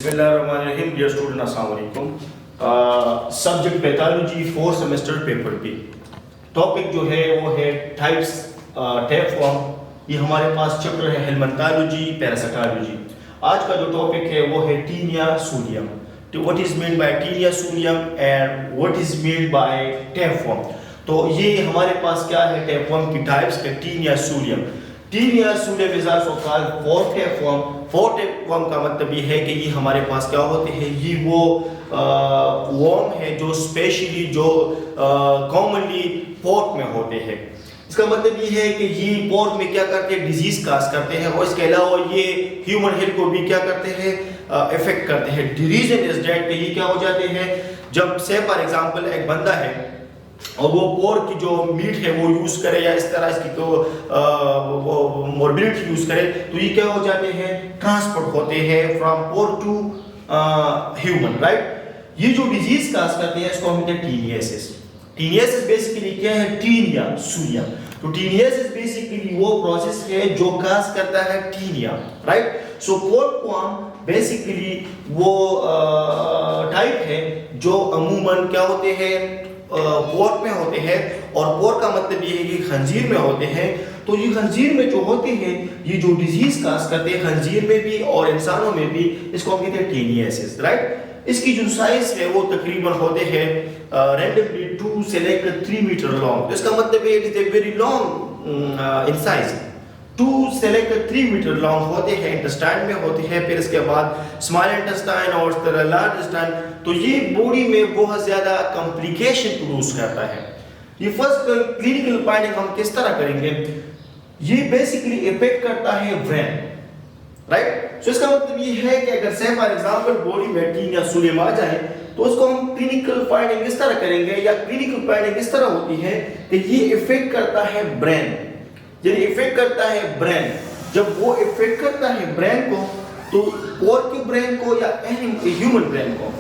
बिस्मिल्लाहिर्रहमानिर्रहीम। Dear student, अस्सलाम वालेकुम। Subject pathology 4 semester paper B. Topic जो है वो है टाइप्स टैप फॉर्म। ये हमारे पास चैप्टर है हेलमेंथोलॉजी पैरासिटोलॉजी। आज का जो टॉपिक है वो है Taenia solium. What is mean by Taenia solium and what is mean by tapeworm. तो ये हमारे पास क्या है टैप फॉर्म की टाइप्स के Taenia solium. Taenia solium is also called pork tapeworm. Pork tapeworm का मतलब ये है कि ये हमारे पास क्या होते हैं, ये वो वर्म है जो स्पेशली जो कॉमनली पोर्क में होते हैं। इसका मतलब ये है कि ये पोर्क में क्या करते हैं, डिजीज काज करते हैं और इसके अलावा ये ह्यूमन हेल्थ को भी क्या करते हैं, इफेक्ट करते हैं। रीजन इज दैट कि ये क्या हो जाते हैं, जब से फॉर एग्जांपल एक बंदा है और वो पोर्क की जो मीट है वो यूज करे या इस तरह इसकी तो वो मोर्बिडिटी यूज करे, तो ये क्या हो जाते हैं, ट्रांसपोर्ट होते हैं from pork to human, right. ये जो डिजीज काज करते हैं इसको हम कहते हैं टीनियासिस। टीनियासिस बेसिकली क्या है, टीनिया सोडियम। तो टीनियासिस बेसिकली वो प्रोसेस है जो काज करता है टीनिया, राइट। सो पोर्क वर्म बेसिकली वो टाइप है जो अमूमन क्या होते हैं, पोर्क में होते हैं। और पोर्क का मतलब ये है कि खंजीर में होते हैं। तो ये खंजीर में जो होते हैं, ये जो डिजीज काज करते हैं खंजीर में भी और इंसानों में भी, इसको हम कहते हैं टीनियासिस, राइट। इसकी जो साइज है वो तकरीबन होते हैं रैंडमली 2 से लेकर 3 मीटर लॉन्ग। तो इसका मतलब है it is a very long in size. 2 से लेकर 3 मीटर लॉन्ग होते हैं, इंटेस्टाइन में होते हैं। फिर इसके बाद स्मॉल इंटेस्टाइन और लार्ज इंटेस्टाइन। तो ये बॉडी में बहुत ज्यादा कॉम्प्लिकेशन प्रोड्यूस करता है। ये फर्स्ट क्लिनिकल फाइंडिंग हम किस तरह करेंगे, ये बेसिकली इफेक्ट करता है ब्रेन, राइट। सो इसका मतलब ये है कि अगर से फॉर एग्जांपल बॉडी में टीनिया सोडियम आ जाए तो उसको हम क्लिनिकल फाइंडिंग इस तरह करेंगे, या क्लिनिकल फाइंडिंग इस तरह होती है कि ये इफेक्ट करता है ब्रेन। यानी इफेक्ट करता है ब्रेन। जब वो इफेक्ट करता है ब्रेन को, तो पोर्क के ब्रेन को या ह्यूमन ब्रेन को,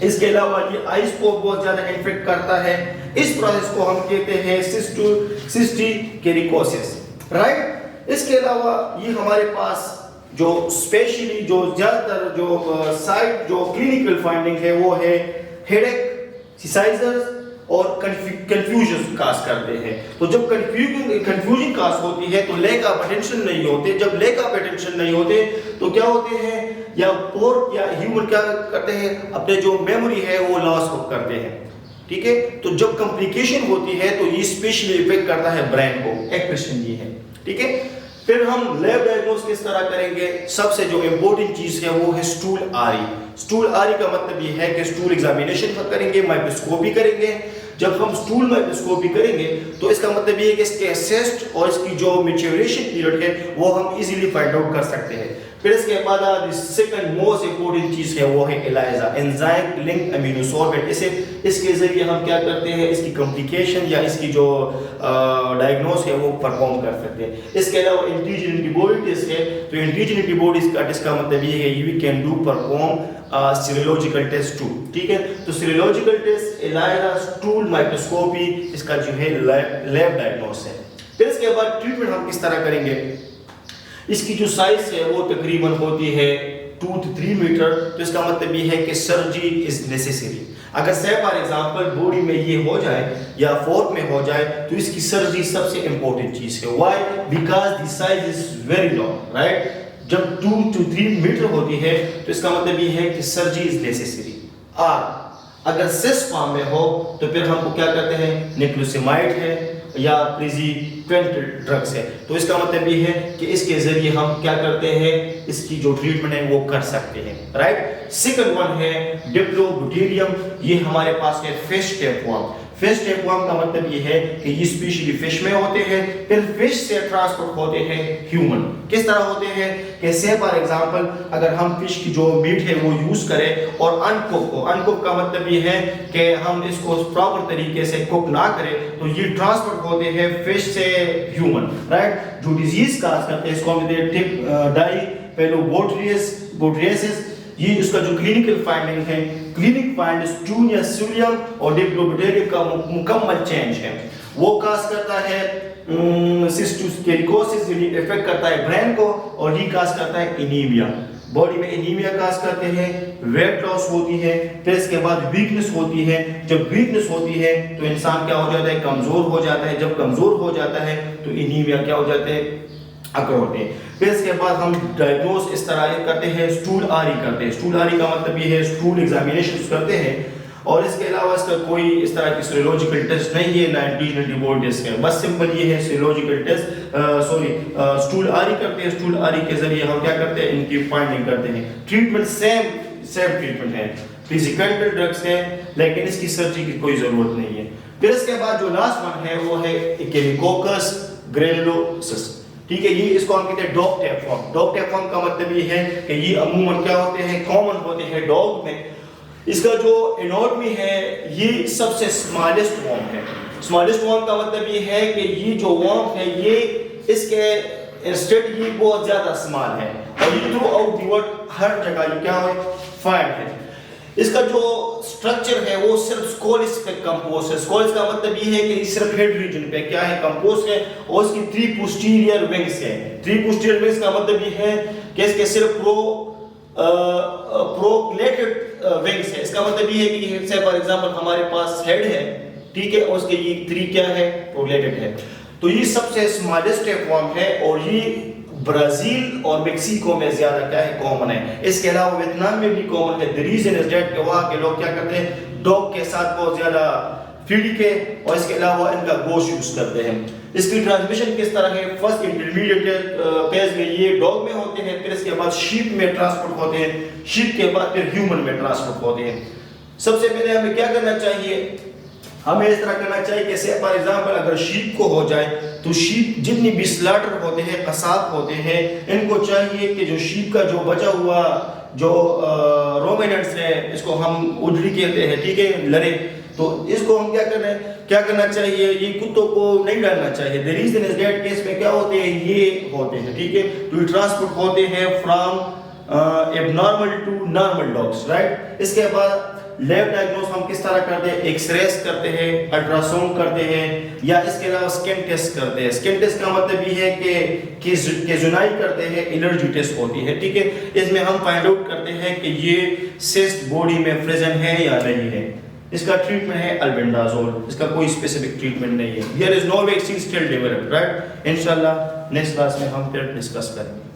इसके अलावा ये आइज को बहुत ज्यादा इफेक्ट करता है। इस प्रोसेस को हम कहते हैं सिस्टिकेरिकोसिस, राइट। इसके अलावा ये हमारे पास जो स्पेशली जो ज्यादातर जो साइड जो क्लिनिकल फाइंडिंग है वो है हेडेक, सीजाइजर्स और कंफ्यूजन काज करते हैं। तो जब कंफ्यूजन काज होती है तो लैक ऑफ अटेंशन नहीं होते। जब लैक ऑफ अटेंशन नहीं होते तो क्या होते हैं, या पोर्क या ह्यूमन क्या करते हैं, अपने जो मेमोरी है वो लॉस करते हैं, ठीक है। तो जब कॉम्प्लिकेशन होती है तो ये स्पेशली इफेक्ट करता है ब्रेन को। एक क्वेश्चन ये है, ठीक है। फिर हम लैब डायग्नोस किस तरह करेंगे, सबसे जो इंपॉर्टेंट चीज है वो है स्टूल आरी। स्टूल आरी का मतलब ये है कि स्टूल एग्जामिनेशन करेंगे, माइक्रोस्कोपी करेंगे। जब हम स्टूल माइक्रोस्कोपी करेंगे तो इसका मतलब ये है कि इसके सेस्ट और इसकी जो मैच्योरेशन पीरियड है वो हम इजीली फाइंड आउट कर सकते हैं। फिर इसके बाद सेकंड मोस्ट इंपॉर्टेंट चीज है वो है एलाइजा, एंजाइम लिंक अमीनोसॉर्बेंट। इसके जरिए हम क्या करते हैं, इसकी कॉम्प्लिकेशन या इसकी जो डायग्नोस है वो परफॉर्म कर सकते हैं। इसके अलावा एंटीजन एंटीबॉडी टेस्ट है। तो एंटीजन एंटीबॉडीज का टेस्ट का मतलब ये है we can do perform serological test too, ठीक है। तो serological test, ELISA, stool microscopy, इसका जो है लैब डायग्नोस है। फिर इसके बाद ट्रीटमेंट हम किस तरह करेंगे, इसकी जो साइज है वो तकरीबन होती है 2 to 3 मीटर। तो इसका मतलब ये है कि सर्जरी इज नेसेसरी। अगर से फॉर एग्जांपल बॉडी में ये हो जाए या फोर्क में हो जाए तो इसकी सर्जरी सबसे इंपॉर्टेंट चीज है। Why, because the size is very long, right. जब 2 to 3 मीटर होती है तो इसका मतलब ये है कि सर्जरी इज नेसेसरी। अगर सिस फॉर्म में हो तो फिर हमको क्या करते हैं, निक्लोसेमाइड है या प्रिजिक्वेंट ड्रग्स है। तो इसका मतलब ये है कि इसके जरिए हम क्या करते हैं, इसकी जो ट्रीटमेंट है वो कर सकते हैं, राइट। सेकंड वन है डिप्लोब्यूटेरियम। ये हमारे पास है फिश टेपवर्म। फिश टेपवर्म का मतलब ये है कि ये स्पेशली फिश में होते हैं। फिर फिश से ट्रांसपोर्ट होते हैं ह्यूमन। किस तरह होते हैं, कैसे फॉर एग्जांपल अगर हम फिश की जो मीट है वो यूज करें और अनकुक का मतलब ये है कि हम इसको प्रॉपर तरीके से कुक ना करें, तो ये ट्रांसपोर्ट होते हैं फिश से ह्यूमन, राइट। जो डिजीज काज करते हैं इसको हम कहते हैं डायपेलोबोट्रियसिस। ये इसका जो क्लिनिकल फाइंडिंग है, क्लिनिक फाइंड टीनिया सोडियम और डिप्लोब्यूटेरियम का मुकम्मल चेंज है। वो काज करता है सिस्टिकेरिकोसिस, इफेक्ट करता है ब्रेन को, और ये काज करता है एनीमिया। باڈی میں انیمیا کاز کرتے ہیں، ویٹ لاس ہوتی ہے، پھر اس کے بعد ویکنس ہوتی ہے. جب ویکنس ہوتی ہے تو انسان کیا ہو جاتا ہے، کمزور ہو جاتا ہے. جب کمزور ہو جاتا ہے تو انیمیا کیا ہو جاتے ہیں، اکر ہوتے ہیں. پھر اس کے بعد ہم ڈائگنوز اس طرح کرتے ہیں، اسٹول آری کرتے ہیں. اسٹول آری کا مطلب یہ ہے اسٹول ایگزامینیشن کرتے ہیں، اور اس کے علاوہ اس کا کوئی اس طرح کی سیرولوجیکل ٹیسٹ نہیں ہے، نہ انٹیجن ریپورٹ ٹیسٹ ہے. بس سمپل یہ ہے سیرولوجیکل ٹیسٹ اسٹول آری کرتے ہیں. اسٹول آری کے ذریعے ہم کیا کرتے ہیں، ان کی فائنڈنگ کرتے ہیں. ٹریٹمنٹ سیم ٹریٹمنٹ ہے، فزیکل ڈرگس ہے، لیکن اس کی سرجری کی کوئی ضرورت نہیں ہے. پھر اس کے بعد جو لاسٹ ون ہے وہ ہے ایکینوکوکس گرینولوسس. ٹھیک ہے، یہ اس کو ہم کہتے ہیں dog tapeworm. Dog tapeworm کا مطلب یہ ہے کہ یہ عموماً کیا ہوتے ہیں، کامن ہوتے ہیں ڈاگ میں. اس کا جو اناٹمی ہے یہ سب سے اسمالسٹ وارم ہے. اسمالسٹ وارم کا مطلب یہ ہے کہ یہ جو وارم ہے یہ اس کے انسٹیٹ یہ بہت زیادہ اسمال ہے، اور یہ تھرو آؤٹ دی ورلڈ ہر جگہ یہ کیا ہے، فائنڈ ہے. اس کا جو سٹرکچر ہے وہ صرف سکولس پہ کمپوز ہے. سکولس کا مطلب یہ ہے کہ یہ صرف ہیڈ ریجن پہ کیا ہے، کمپوز ہے، اور اس کی 3 posterior wings ہے. 3 posterior wings کا مطلب یہ ہے کہ اس کے صرف پروکلیٹڈ ونگس ہے. اس کا مطلب یہ ہے کہ یہ سے فار ایگزامپل ہمارے پاس ہیڈ ہے، ٹھیک ہے، اور اس کے یہ 3 کیا ہے، پروکلیٹڈ ہے. تو یہ سب سے اسمالسٹ فارم ہے، اور یہ برازیل اور میکسیکو میں زیادہ کیا ہے، کامن ہے. اس کے علاوہ ویتنام میں بھی کامن ہے. دی ریزن از دیٹ کہ وہاں کے لوگ کیا کرتے ہیں، ڈاگ کے ساتھ بہت زیادہ فیڈنگ ہے، اور اس کے علاوہ ان کا گوشت یوز کرتے ہیں. اس کی ٹرانسمیشن کس طرح ہے، فرسٹ انٹرمیڈیٹ فیز میں یہ ڈاگ میں ہوتے ہیں، پھر اس کے بعد شیپ میں ٹرانسپورٹ ہوتے ہیں، شیپ کے بعد پھر ہیومن میں ٹرانسپورٹ ہوتے ہیں. سب سے پہلے ہمیں کیا کرنا چاہیے، ہمیں اس طرح کرنا چاہیے کہ سے فار ایگزامپل اگر شیپ کو ہو جائے تو شیپ جتنی بھی سلاٹر ہوتے ہیں، قصاب ہوتے ہیں، ان کو چاہیے کہ جو شیپ کا جو بچا ہوا جو رومیننٹس ہے، اس کو ہم اڈری کہتے ہیں، ٹھیک ہے، لڑے، تو اس کو ہم کیا کرنا چاہیے، یہ کتوں کو نہیں ڈالنا چاہیے. دی ریزن از دیٹ کہ اس میں کیا ہوتے ہیں، یہ ہوتے ہیں، ٹھیک ہے، تو ٹرانسپورٹ ہوتے ہیں from abnormal to normal dogs, right. اس کے بعد لیب ڈائگنوز ہم کس طرح کرتے ہیں، ایکس ریز کرتے ہیں، الٹراساؤنڈ کرتے ہیں، یا اس کے علاوہ سکن ٹیسٹ کرتے ہیں. سکن ٹیسٹ کا مطلب یہ ہے کہ زنائی کرتے ہیں، الرجی ٹیسٹ ہوتی ہے، ٹھیک ہے. اس میں ہم فائنڈ آؤٹ کرتے ہیں کہ یہ سسٹ باڈی میں پریزنٹ ہے یا نہیں ہے. اس کا ٹریٹمنٹ ہے البینڈازول. اس کا کوئی اسپیسیفک ٹریٹمنٹ نہیں ہے. There is no vaccine still developed, right. انشاءاللہ نیکسٹ کلاس میں ہم پھر ڈسکس کریں گے.